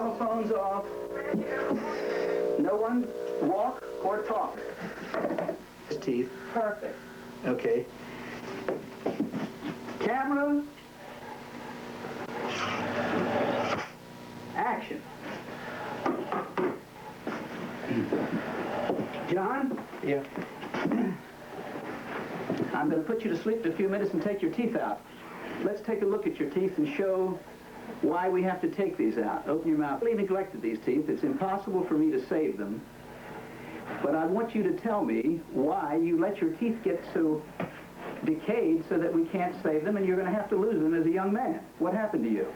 Telephones off. No one walk or talk. His teeth. Perfect. Okay. Camera. Action. John? Yeah. I'm going to put you to sleep in a few minutes and take your teeth out. Let's take a look at your teeth and show why we have to take these out. Open your mouth. I really neglected these teeth. It's impossible for me to save them. But I want you to tell me why you let your teeth get so decayed so that we can't save them, and you're going to have to lose them as a young man. What happened to you?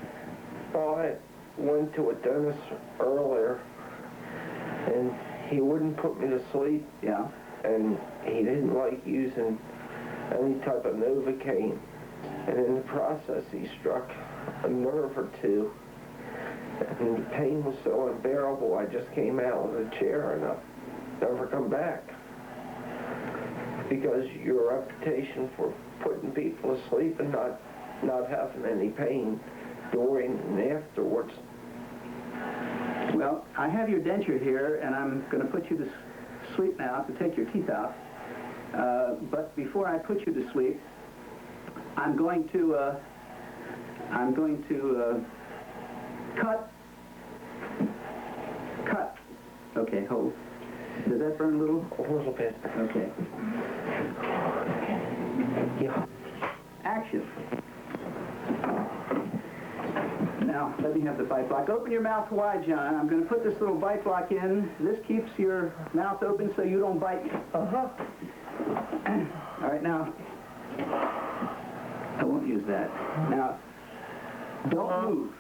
Well, I went to a dentist earlier, and he wouldn't put me to sleep. Yeah. And he didn't like using any type of Novocaine. And in the process, he struck a nerve or two. And the pain was so unbearable, I just came out of the chair and I've never come back. Because your reputation for putting people to sleep and not having any pain during and afterwards. Well, I have your denture here, and I'm going to put you to sleep now to take your teeth out. But before I put you to sleep, I'm going to cut. Okay, hold. Does that burn a little? A little bit. Okay. Yeah. Action. Now, let me have the bite block. Open your mouth wide, John. I'm going to put this little bite block in. This keeps your mouth open so you don't bite. Uh-huh. All right, now, I won't use that. Now, don't move.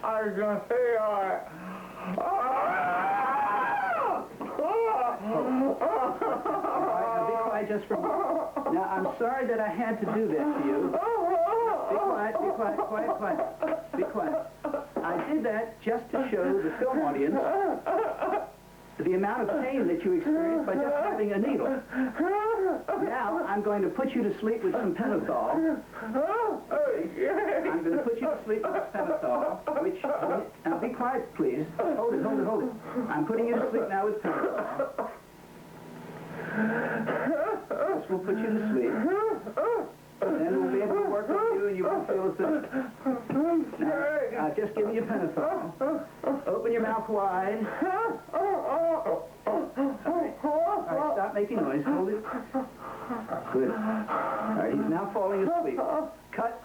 I was going to say, All right, now be quiet just for a minute. Now, I'm sorry that I had to do this to you. Be quiet, be quiet, quiet. Be quiet. I did that just to show the film audience the amount of pain that you experience by just having a needle. Now, I'm going to put you to sleep with some Pentothal. I'm going to put you to sleep with Pentothal, which... Now, be quiet, please. Hold it. I'm putting you to sleep now with Pentothal. This will put you to sleep. Then we'll be able to work with you, and you won't feel a thing. Now, just give me your Pentothal. Open your mouth wide. All right, stop making noise. Hold it. Good. All right, he's now falling asleep. Cut.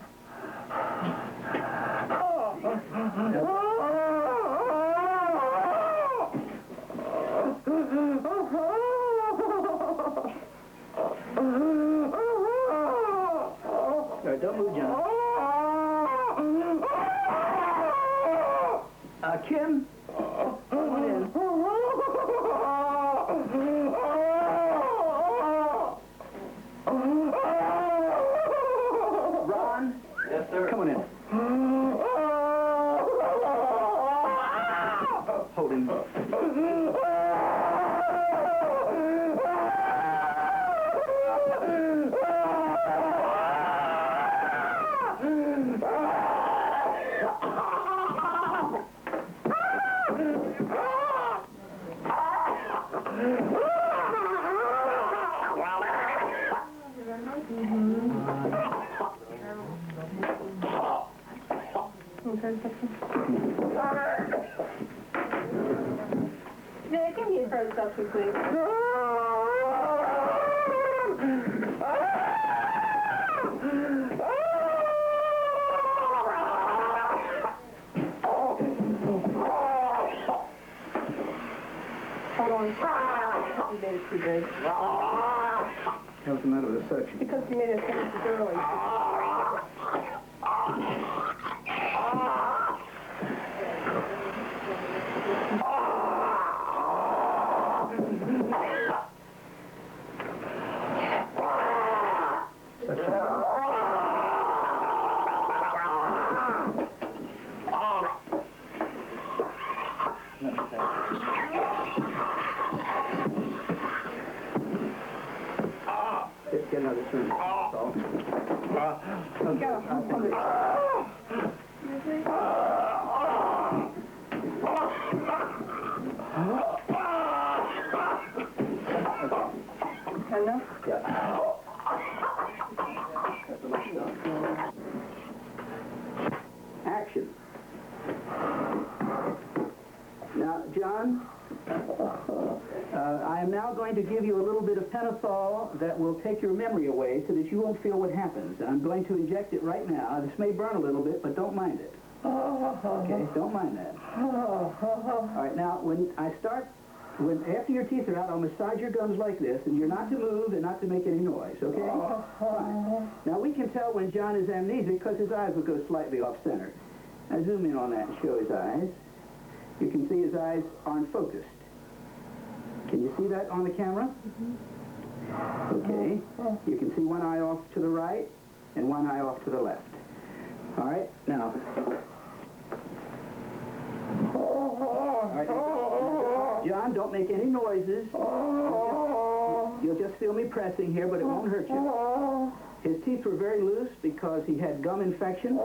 All right, don't move, John. Kim, come on in. Ron? Yes, sir. Come on in. Hold him. Yeah, give me a throat suction, please. Hold on. You made it too big. How's the matter with the suction? Because you made it too early. get another spoon. So. You got a hump on it. Enough? Yeah. Action. Now, John, I am now going to give you a little bit of pentothal that will take your memory away so that you won't feel what happens. I'm going to inject it right now. This may burn a little bit, but don't mind it. Okay, don't mind that. All right, now, when I start, after your teeth are out, I'll massage your gums like this, and you're not to move and not to make any noise, okay? Fine. Now, we can tell when John is amnesic because his eyes will go slightly off-center. Now, zoom in on that and show his eyes. You can see his eyes aren't focused. Can you see that on the camera? Okay. You can see one eye off to the right and one eye off to the left. All right, now. All right. John, don't make any noises. You'll just feel me pressing here, but it won't hurt you. His teeth were very loose because he had gum infection.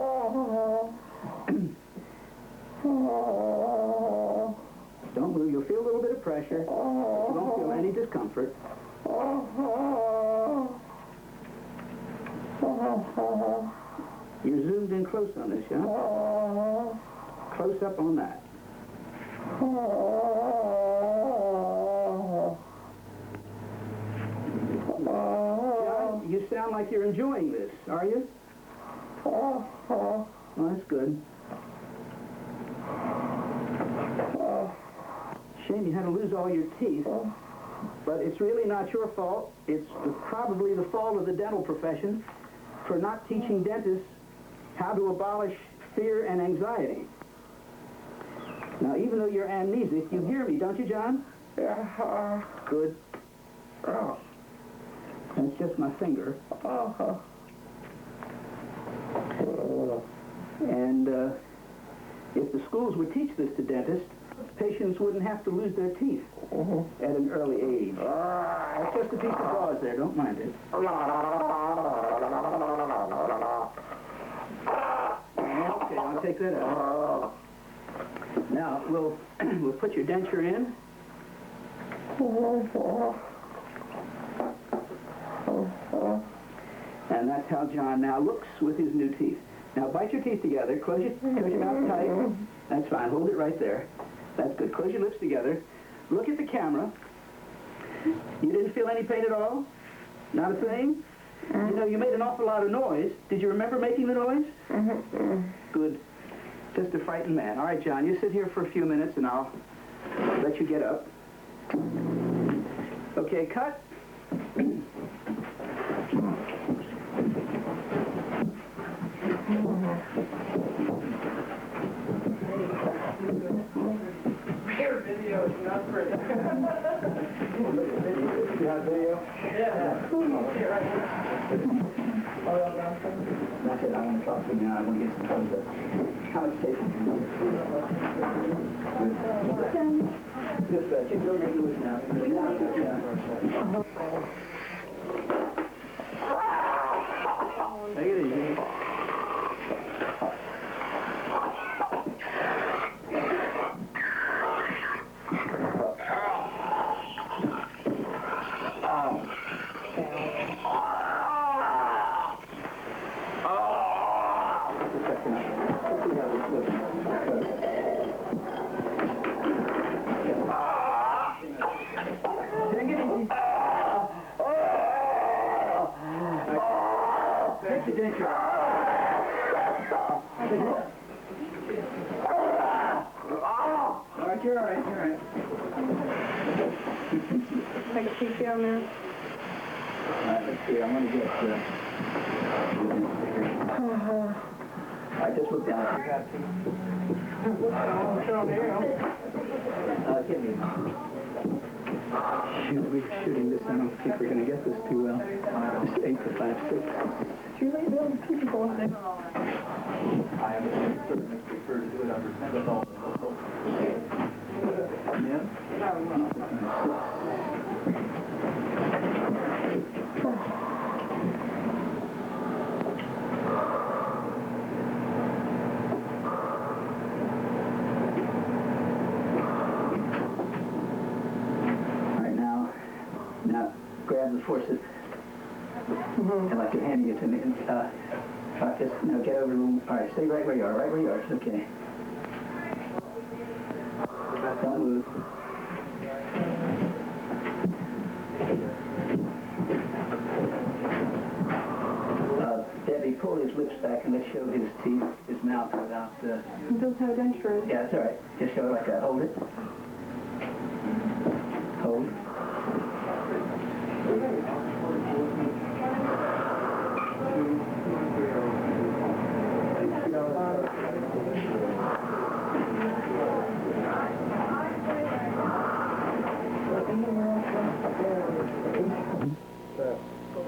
Don't move. You'll feel a little bit of pressure. You won't feel any discomfort. You're zoomed in close on this, yeah? Close up on that. John, you sound like you're enjoying this, are you? Well, that's good. Shame you had to lose all your teeth, but it's really not your fault. It's probably the fault of the dental profession for not teaching dentists how to abolish fear and anxiety. Now, even though you're amnesic, you hear me, don't you, John? Yeah. Good. That's just my finger. And if the schools would teach this to dentists, patients wouldn't have to lose their teeth at an early age. That's just a piece of gauze there. Don't mind it. Okay, I'll take that out. Now, we'll put your denture in. And that's how John now looks with his new teeth. Now, bite your teeth together. Close your mouth tight. That's fine. Hold it right there. That's good. Close your lips together. Look at the camera. You didn't feel any pain at all? Not a thing? You know, you made an awful lot of noise. Did you remember making the noise? Good. Just a frightened man. All right, John, you sit here for a few minutes, and I'll let you get up. Okay, cut. Video is not pretty. You have video? Yeah. That's it. I want to talk to you now. I want to get some close-up. How much tape? Just you go make loose now. Take it easy. Take the denture out. All right, you're all right, you're all right. Take a peek down there. All right, let's see. I'm going to get... All right, just look down. You got give me. Shoot, we're shooting this. I don't think we're going to get this too well. It's 8 to 5, 6. Julie, Bill, keep it going. I am certainly prefer to do it under pentothal. have the forces. And like you're handing it to me. Just, get over. All right, stay right where you are, It's okay. Don't move. Debbie, pull his lips back and let's show his teeth, his mouth without... He does have dentistry. Yeah, that's all right. Just show it like that. Hold it. Hold.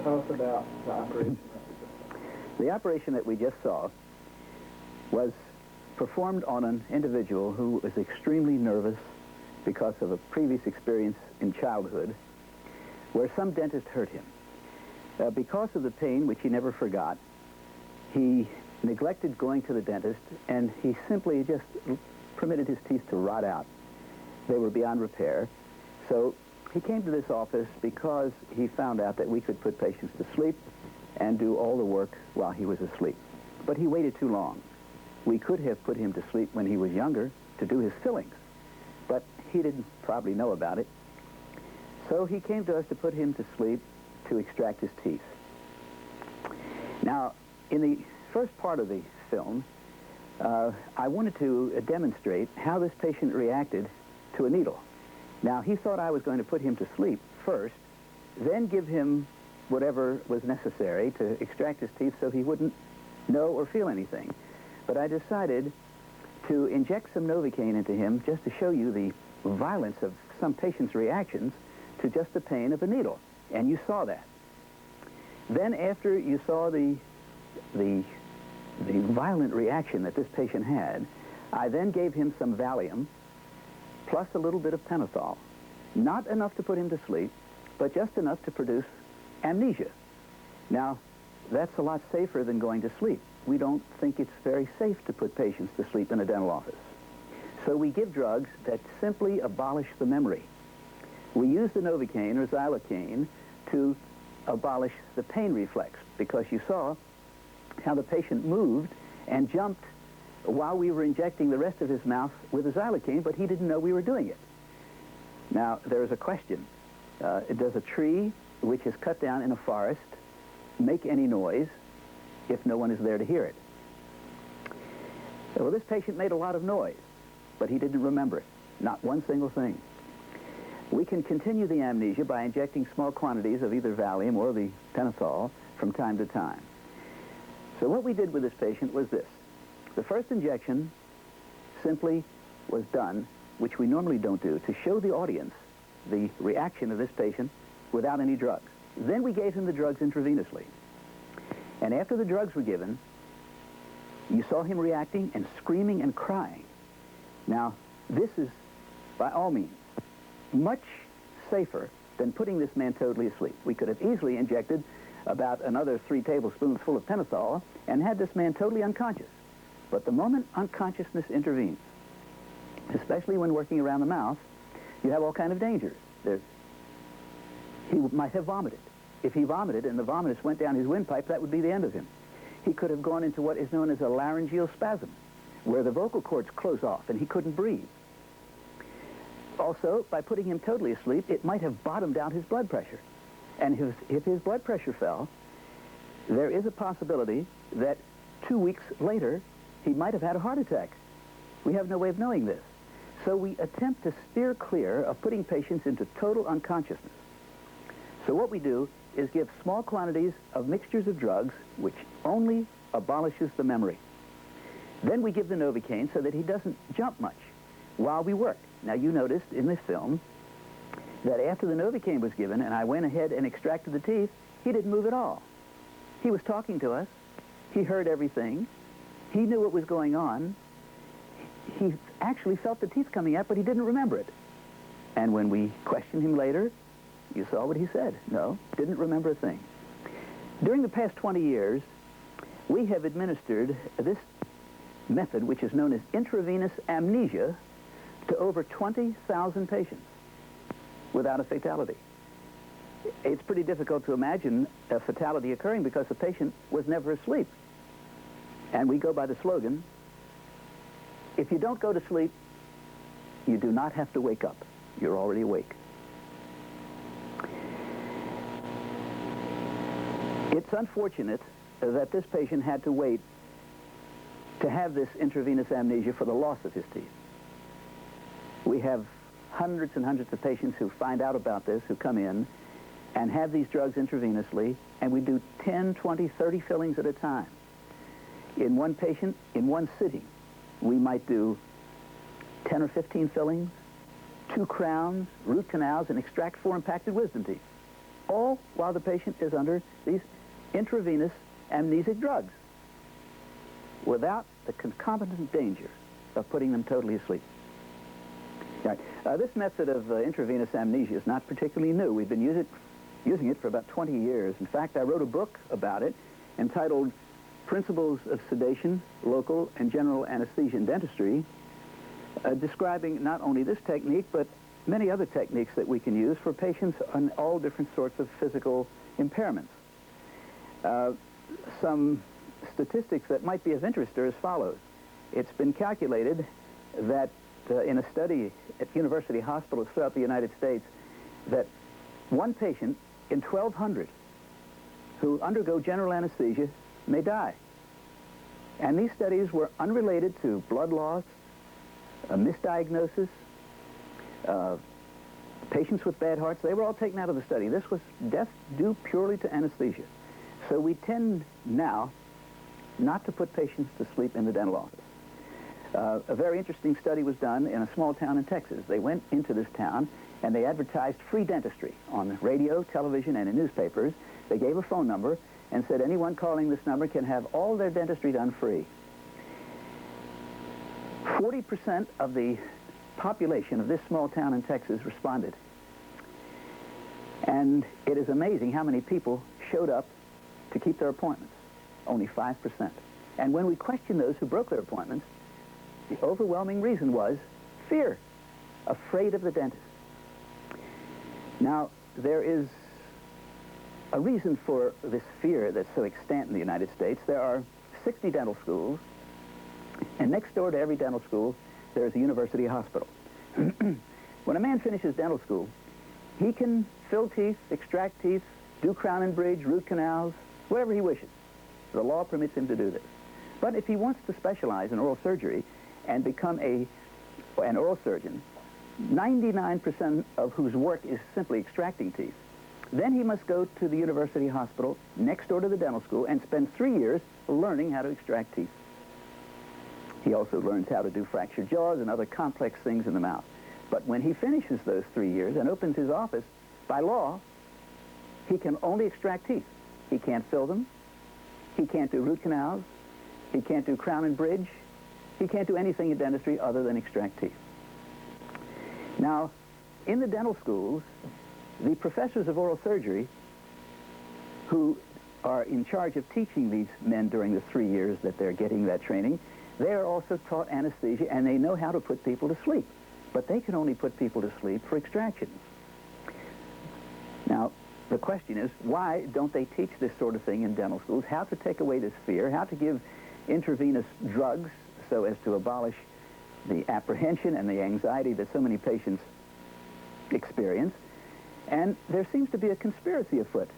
Tell us about the operation. The operation that we just saw was performed on an individual who was extremely nervous because of a previous experience in childhood where some dentist hurt him. Because of the pain, which he never forgot, he neglected going to the dentist, and he simply just permitted his teeth to rot out. They were beyond repair. So he came to this office because he found out that we could put patients to sleep and do all the work while he was asleep. But he waited too long. We could have put him to sleep when he was younger to do his fillings, but he didn't probably know about it. So he came to us to put him to sleep to extract his teeth. Now, in the first part of the film, I wanted to demonstrate how this patient reacted to a needle. Now, he thought I was going to put him to sleep first, then give him whatever was necessary to extract his teeth so he wouldn't know or feel anything. But I decided to inject some Novocaine into him just to show you the violence of some patients' reactions to just the pain of a needle. And you saw that. Then after you saw the violent reaction that this patient had, I then gave him some Valium plus a little bit of pentothal. Not enough to put him to sleep, but just enough to produce amnesia. Now, that's a lot safer than going to sleep. We don't think it's very safe to put patients to sleep in a dental office. So we give drugs that simply abolish the memory. We use the Novocaine or xylocaine to abolish the pain reflex, because you saw how the patient moved and jumped while we were injecting the rest of his mouth with the xylocaine, but he didn't know we were doing it. Now, there's a question. Does a tree which is cut down in a forest make any noise if no one is there to hear it? Well, this patient made a lot of noise, but he didn't remember it. Not one single thing. We can continue the amnesia by injecting small quantities of either Valium or the pentothal from time to time. So what we did with this patient was this. The first injection simply was done, which we normally don't do, to show the audience the reaction of this patient without any drugs. Then we gave him the drugs intravenously. And after the drugs were given, you saw him reacting and screaming and crying. Now, this is, by all means, much safer than putting this man totally asleep. We could have easily injected about another 3 tablespoons full of pentothal and had this man totally unconscious. But the moment unconsciousness intervenes, especially when working around the mouth, you have all kinds of dangers. He might have vomited. If he vomited and the vomitus went down his windpipe, that would be the end of him. He could have gone into what is known as a laryngeal spasm, where the vocal cords close off and he couldn't breathe. Also, by putting him totally asleep, it might have bottomed out his blood pressure. And if his blood pressure fell, there is a possibility that 2 weeks later, he might have had a heart attack. We have no way of knowing this. So we attempt to steer clear of putting patients into total unconsciousness. So what we do is give small quantities of mixtures of drugs, which only abolishes the memory. Then we give the Novocaine so that he doesn't jump much while we work. Now, you noticed in this film that after the Novocaine was given and I went ahead and extracted the teeth, he didn't move at all. He was talking to us. He heard everything. He knew what was going on. He actually felt the teeth coming out, but he didn't remember it. And when we questioned him later, you saw what he said. No, didn't remember a thing. During the past 20 years, we have administered this method, which is known as intravenous amnesia, to over 20,000 patients without a fatality. it's pretty difficult to imagine a fatality occurring because the patient was never asleep. And we go by the slogan, if you don't go to sleep, you do not have to wake up. You're already awake. It's unfortunate that this patient had to wait to have this intravenous amnesia for the loss of his teeth. We have hundreds and hundreds of patients who find out about this, who come in and have these drugs intravenously, and we do 10, 20, 30 fillings at a time. In one patient, in one sitting, we might do 10 or 15 fillings, 2 crowns, root canals, and extract 4 impacted wisdom teeth, all while the patient is under these intravenous amnesic drugs, without the concomitant danger of putting them totally asleep. Right. This method of intravenous amnesia is not particularly new. We've been using it for about 20 years. In fact, I wrote a book about it entitled Principles of Sedation, Local and General Anesthesia in Dentistry, describing not only this technique, but many other techniques that we can use for patients on all different sorts of physical impairments. Some statistics that might be of interest are as follows. It's been calculated that in a study at university hospitals throughout the United States, that one patient in 1,200 who undergo general anesthesia may die. And these studies were unrelated to blood loss, misdiagnosis, patients with bad hearts. They were all taken out of the study. This was death due purely to anesthesia. So we tend now not to put patients to sleep in the dental office. A very interesting study was done in a small town in Texas. They went into this town and they advertised free dentistry on radio, television, and in newspapers. They gave a phone number and said anyone calling this number can have all their dentistry done free. 40% of the population of this small town in Texas responded. And it is amazing how many people showed up to keep their appointments. Only 5%. And when we questioned those who broke their appointments, the overwhelming reason was fear, afraid of the dentist. Now, there is a reason for this fear that's so extant in the United States. There are 60 dental schools, and next door to every dental school, there is a university hospital. When a man finishes dental school, he can fill teeth, extract teeth, do crown and bridge, root canals, whatever he wishes. The law permits him to do this. But if he wants to specialize in oral surgery and become an oral surgeon, 99% of whose work is simply extracting teeth, then he must go to the university hospital next door to the dental school and spend 3 years learning how to extract teeth. He also learns how to do fractured jaws and other complex things in the mouth. But when he finishes those 3 years and opens his office, by law, he can only extract teeth. He can't fill them. He can't do root canals. He can't do crown and bridge. He can't do anything in dentistry other than extract teeth. Now, in the dental schools, the professors of oral surgery who are in charge of teaching these men during the 3 years that they're getting that training, they are also taught anesthesia, and they know how to put people to sleep. But they can only put people to sleep for extractions. Now, the question is, why don't they teach this sort of thing in dental schools? How to take away this fear, how to give intravenous drugs so as to abolish the apprehension and the anxiety that so many patients experience. And there seems to be a conspiracy afoot